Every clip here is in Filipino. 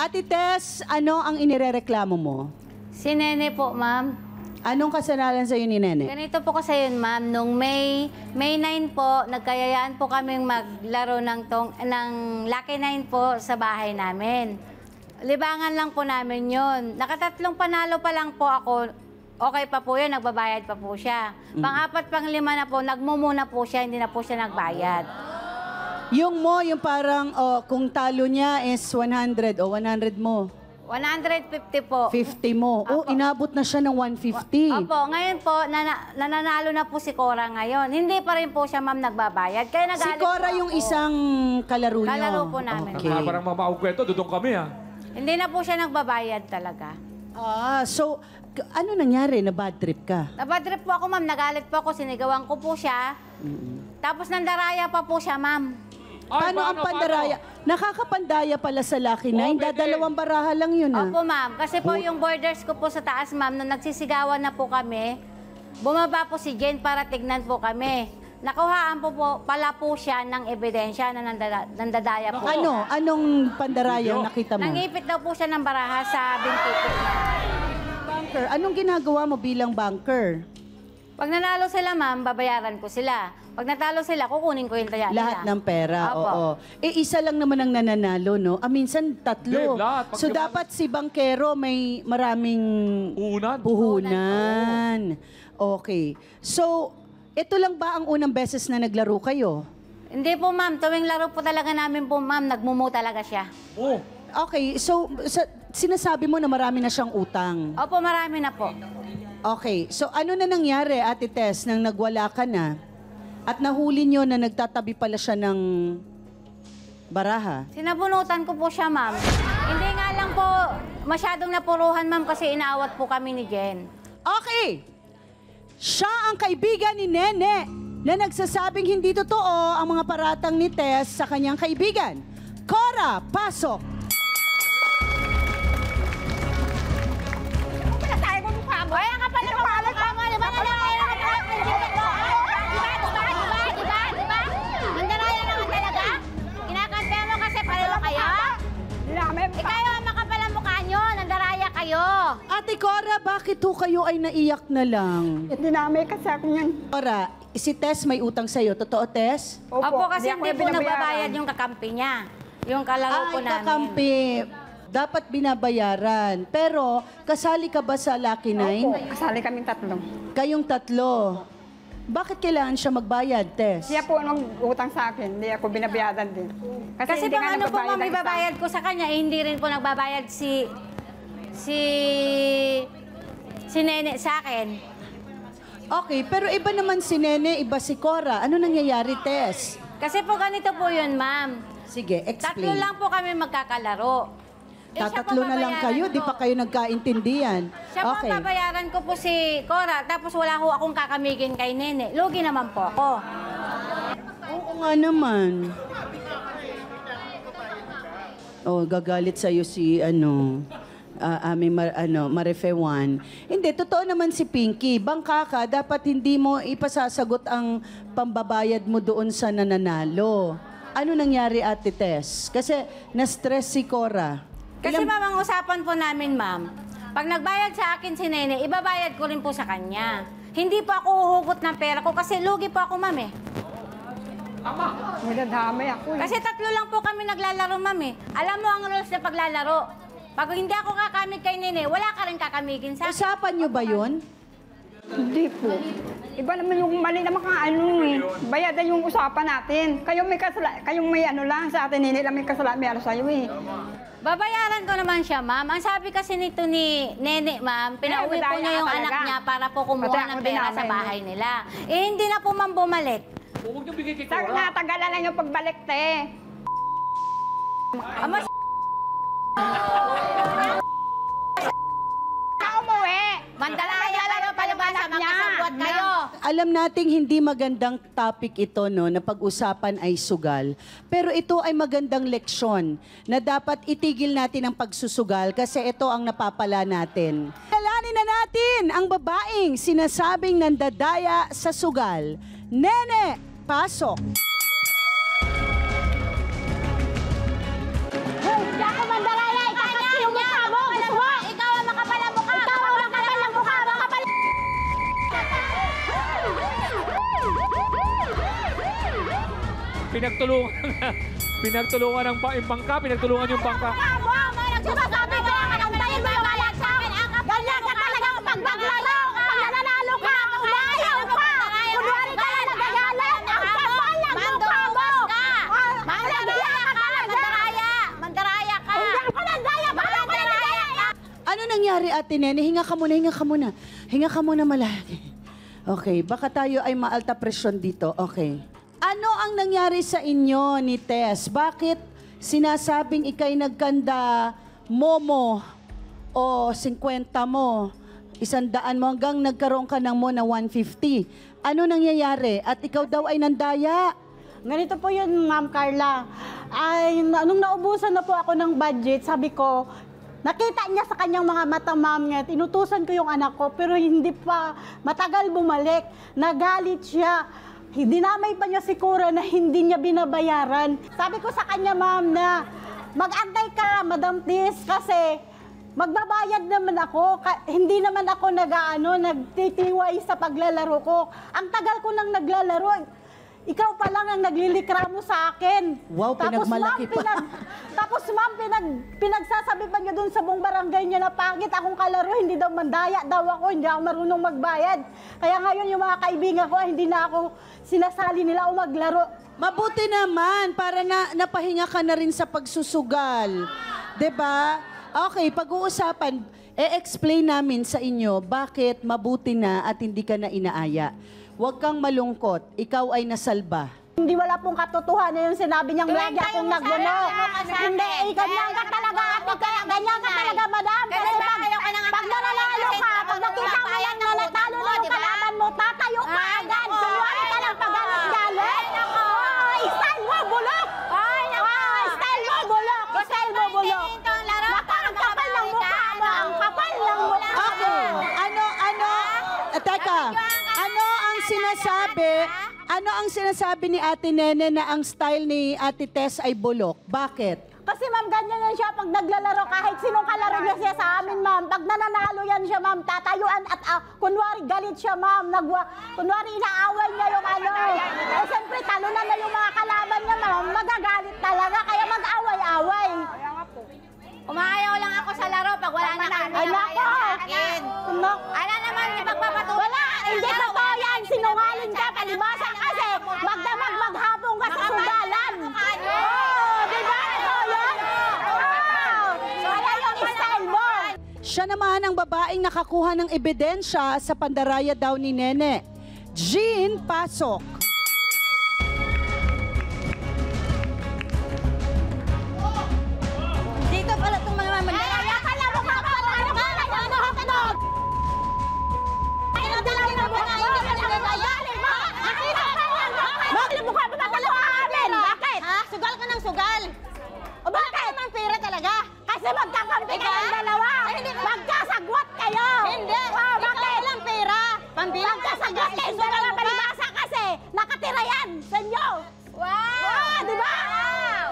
Ate Tess, ano ang inirereklamo mo? Si Nene po, ma'am. Anong kasalanan sa'yo ni Nene? Ganito po kasi yun, ma'am. Nung May 9 po, nagkayayaan po kaming maglaro ng Lucky 9 po sa bahay namin. Libangan lang po namin yun. Nakatatlong panalo pa lang po ako. Okay pa po yun, nagbabayad pa po siya. Pang-apat, pang-lima na po, nagmumuna po siya, hindi na po siya nagbayad. Yung parang, kung talo niya is 100 o 100 mo. 150 po. 50 mo. Oh, inabot na siya ng 150. Opo, ngayon po, nananalo na po si Cora ngayon. Hindi pa rin po siya, ma'am, nagbabayad. Kaya Si nagalit Cora po yung ako. isang kalaro niyo. Kalaro po namin. Okay. Parang mamaog kwento, dudong kami ha. Hindi na po siya nagbabayad talaga. So, ano nangyari? Na bad trip ka? Nabadrip po ako, ma'am. Nagalit po ako. Sinigawan ko po siya. Tapos nandaraya pa po siya, ma'am. Paano ang pandaraya? Nakakapandaya pala sa Lucky 9. pwede. Dadalawang baraha lang yun, ah. Opo, ma'am. Kasi po yung borders ko po sa taas, ma'am, nung nagsisigawan na po kami, bumaba po si Jen para tignan po kami. Nakuhaan po pala po siya ng ebidensya na nandadaya po. Ano? Anong pandaraya nakita mo? Nangipit daw po siya ng baraha sa binti ko. Banker. Anong ginagawa mo bilang banker? Pag nanalo sila, ma'am, babayaran ko sila. Pag natalo sila, kukunin ko yung taya nila. Lahat ng pera, Opo. oo. Isa lang naman ang nananalo, no? Minsan tatlo. Hindi, lahat. So dapat si bankero may maraming puhunan. Okay. So, ito lang ba ang unang beses na naglaro kayo? Hindi po, ma'am. Tuwing laro po talaga namin po, ma'am, nagmumu talaga siya. Oh. Okay, so sinasabi mo na marami na siyang utang. Opo, marami na po. Okay, so ano na nangyari, Ate Tess, nang nagwala ka na at nahuli nyo na nagtatabi pala siya ng baraha? Sinabunutan ko po siya, ma'am. Hindi nga lang po masyadong napuruhan, ma'am, kasi inaawat po kami ni Jen. Okay, siya ang kaibigan ni Nene na nagsasabing hindi totoo ang mga paratang ni Tess sa kanyang kaibigan. Cora, pasok! Kaya ka pala mapalot ka mo, di ba? Nandaraya na ka po. Diba? Nandaraya na ka talaga? Kinakampihan mo kasi pareho kayo? Ikaw ang makapalang mukha nyo. Nandaraya kayo. Ate Cora, bakit ho kayo ay naiyak na lang? Hindi namin kasi ako yan. Cora, si Tess may utang sa'yo. Totoo, Tess? Opo, kasi ako hindi po binabayaran. nagbabayad yung kakampi niya. Yung kalaro po Ay, namin. kakampi. Dapat binabayaran. Pero, kasali ka ba sa Lucky 9? Opo, kasali kaming tatlo. Kayong tatlo. Bakit kailangan siya magbayad, Tess? Siya po nung utang sa akin, hindi ako binabayaran din. Kasi hindi pang nga ano po, nagbabayad ma'am, ang isa. ibabayad ko sa kanya, hindi rin po nagbabayad si Nene sa akin. Okay, pero iba naman si Nene, iba si Cora. Ano nangyayari, Tess? Kasi po ganito po yun, ma'am. Sige, Tatlo explain. lang po kami magkakalaro. Siya po Tatatlo na lang kayo, babayaran di ko. pa kayo nagkaintindihan. Siya po ang babayaran ko po si Cora, tapos wala ho akong kakamigin kay Nene. Lugi naman po ako. Oo nga naman. Oh, gagalit sa'yo si, Marife Juan. Hindi, totoo naman si Pinky. Bangka ka, dapat hindi mo ipasasagot ang pambabayad mo doon sa nananalo. Ano nangyari, Ate Tess? Kasi na-stress si Cora. Kasi ma'am, ang usapan po namin, ma'am, pag nagbayad sa akin si Nene, ibabayad ko rin po sa kanya. Hindi po ako huhugot ng pera ko kasi lugi po ako, ma'am, eh. Nadadamay ako eh. Kasi tatlo lang po kami naglalaro, ma'am, eh. Alam mo ang rules na paglalaro. Pag hindi ako kakamig kay Nene, wala ka rin kakamigin sa akin. Usapan nyo ba yun? Hindi po. Iba naman yung mali naman kang eh. Bayadan yung usapan natin. Kayong may ano lang sa atin, hindi lang may kasalanan, may ano sa'yo eh. Babayaran ko naman siya, ma'am. Ang sabi kasi nito ni Nene, ma'am, pinauwi po madaya niya yung ka anak talaga. niya para po kumuha Pati ng ako pera din sa namin. bahay nila. Eh, hindi na po, ma'am, bumalik. Huwag niyo bigay kay Saka Cora. nga, tagalan lang yung pagbalik, te. Ama, Umuwi! mandalaya kayo, palibasa, Anak niya. magkasabot kayo. Alam nating hindi magandang topic ito, no, na pag-usapan ay sugal. Pero ito ay magandang leksyon na dapat itigil natin ang pagsusugal kasi ito ang napapala natin. Kalanin na natin ang babaeng sinasabing nandadaya sa sugal. Nene, pasok! Ako mandalaya, pinagtulungan ng bangka, pinagtulungan yung bangka. Nagsasabi ko, antayin mo yung alat sa akin. Ganyan ka talaga pag maglaro. Pag nananalo ka, umayaw ka. Kunwari ka na nagagalit. Ang kapal ng mukha mo. Mandaraya ka talaga. Mandaraya ka. Hindi ako nandaya. Bakit ako nandaya? Ano nangyari, Ate Nene? Hinga ka muna, hinga ka muna. Hinga ka muna malaki. Okay, baka tayo ay maalta presyon dito. Okay. Ano ang nangyari sa inyo ni Tess? Bakit sinasabing ikay nagkanda momo o 50 mo, 100 mo hanggang nagkaroon ka ng mo na 150? Ano nangyayari? At ikaw daw ay nandaya? Ganito po yun, Ma'am Carla. Ay, nung naubusan na po ako ng budget, sabi ko, nakita niya sa kanyang mga mata, ma'am, nga, inutusan ko yung anak ko, pero hindi pa matagal bumalik. Nagalit siya. Dinamay pa niya si Cora na hindi niya binabayaran. Sabi ko sa kanya, ma'am, na mag-antay ka, Madam Tis, kasi magbabayad naman ako. Hindi naman ako nagtitiway sa paglalaro ko. Ang tagal ko nang naglalaro. Ikaw pa lang ang naglilikramo sa akin. Wow, pinagmalaki pa. Tapos ma'am, pinagsasabi pa niya dun sa buong barangay niya na pangit akong kalaro, hindi daw mandaya daw ako, hindi ako marunong magbayad. Kaya ngayon yung mga kaibigan ko, hindi na ako sinasali nila o maglaro. Mabuti naman para napahinga ka na rin sa pagsusugal. 'Di ba? Okay, pag-uusapan, explain namin sa inyo bakit mabuti na at hindi ka na inaaya. Huwag kang malungkot. Ikaw ay nasalba. Hindi, wala pong katotohanan yung sinabi niyang lagi akong nagbuno. Hindi, ganyan ka talaga ate, kaya ganyan ka talaga, madam. Kasi pag nananalo ka, pag nakita mo yan na natalo na yung kalaban mo, tatayo ka agad. Kunwari ka lang pagalit-galit. Style mo, bulok! Style mo, bulok! Style mo, bulok! Ang kapal ng mukha mo, ang kapal ng mukha mo. Okay. Teka, ano ang sinasabi ni Ate Nene na ang style ni Ate Tess ay bulok? Bakit? Kasi ma'am, ganyan yan siya pag naglalaro, kahit sinong kalaro niya siya sa amin, ma'am. Pag nananalo yan siya, ma'am, tatayuan at kunwari galit siya, ma'am. Kunwari inaaway niya yung ano. Eh, siyempre, talunan na yung mga kalaban niya, ma'am. Magagalit talaga, kaya mag-away-away. Umayaw lang ako sa laro pag wala na kami Ay, nako! sa akin. Ala naman, ipagpapatuloy. Wala, hindi totoo yan. Sinungaling ka, palibasa kasi magdamag maghapong ka sa sugalan. Di ba? Ito yun? Kaya yung style mo. Siya naman ang babaeng nakakuha ng ebidensya sa pandaraya daw ni Nene. Jean, pasok. Dito pala itong mga mamandaya. Kaya kala mo ka pa, ano ka? Ano ka na? Ano talaga na mukha? Hindi ka naman magali mo. Nakita ka lang. Bakit mukha mo natalo ka amin? Bakit? Sugal ka ng sugal. O bakit? Naman pera talaga. Kasi magkakampi kayong dalawa. Magkasagwat kayo. Hindi. Oh, bakit? Walang pera. Pambilang Magkasagwat kayo sa mga palibasa kasi nakatira yan sa inyo. Wow! Di ba? Wow!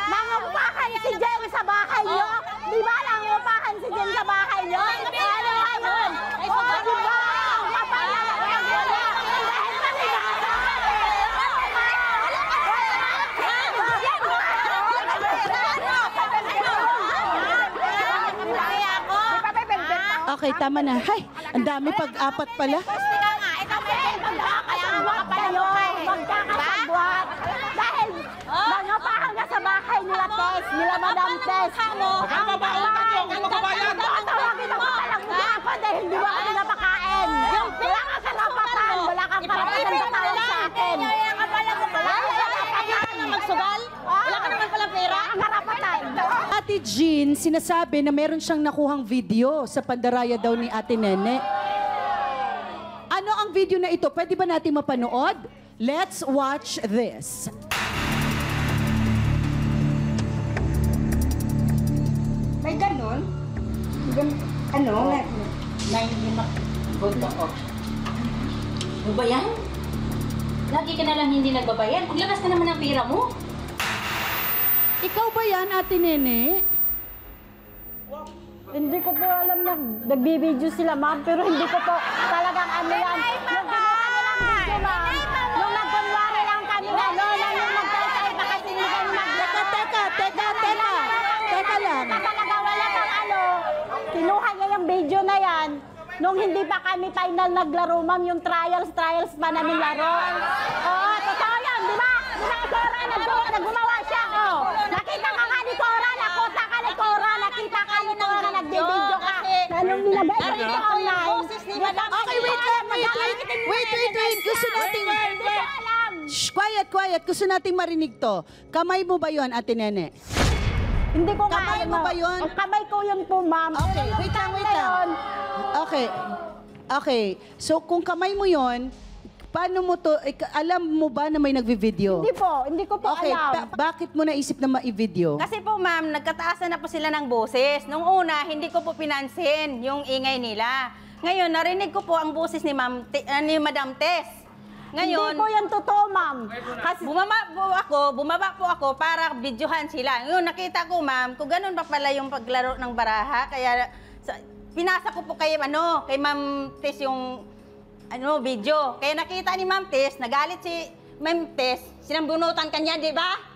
Nangupahan si Jen sa bahay nyo. Di ba nangupahan si Jen sa bahay nyo? Ano nga yun? Oh, di ba? Ang kapal na dahil palibasa. Okay, tama na. Hay, ang dami pag-apat pala. Magkakasagwat. Dahil nangupahan ka sa bahay nila Tess, nila Madam Tess. Magbabayad! Tawagin ako talang mukha ako dahil hindi mo ako pinapakain. Wala kang karapatan. Wala kang karapatan sa tawag sa akin. Magsugal? Wala ka naman pala pera. Ang karapatan. Ate Jean, sinasabi na meron siyang nakuhang video sa pandaraya daw ni Ate Nene. Ano ang video na ito? Pwede ba natin mapanood? Let's watch this. May ganun? Ano? May boto ko. Ano ba yan? Lagi ka na lang hindi nagbabayad. Paglabas ka naman ng pera mo. Ikaw ba yan, Ate Nene? Hindi ko po alam na nagbibideo sila, ma'am, pero hindi ko po talagang ano yan. Yung ginawa nilang video, ma'am. Yung nagkunwari lang kami, ano, yung nag-text nung hindi pa kami final naglaro, ma'am, yung trials pa namin laro. Oo, totoo yun, di ba? Di ba, Cora, naggumawa siya, oh. Nakita ka nga ni Cora, nakita ka ni Cora, nakita ka ni Cora, nagbibideo ka. Anong nilagay ko dito online? Okay, wait lang, wait. Gusto nating... Shh, quiet. Gusto nating marinig to. Kamay mo ba yon, Ate Nene? Hindi ko Kamay mo ba yun? Ang kamay ko yun po, ma'am. Okay, Pero yung wait lang. time na yun, Okay. So, kung kamay mo yon, paano mo to, alam mo ba na may nagvi-video? Hindi ko po Okay, alam. bakit mo naisip na ma-video? Kasi po ma'am, nagkataasan na po sila ng boses. Nung una, hindi ko po pinansin yung ingay nila. Ngayon, narinig ko po ang boses ni Madam Tess. Ngayon, Hindi po yan totoo, ma'am. Kasi bumaba po ako para videohan sila. Ngayon, nakita ko, ma'am, kung ganun pa pala yung paglaro ng baraha, kaya pinasa ko po kay Ma'am Tess yung video. Kaya nakita ni Ma'am Tess, nagalit si Ma'am Tess, sinambunutan kanya, di ba?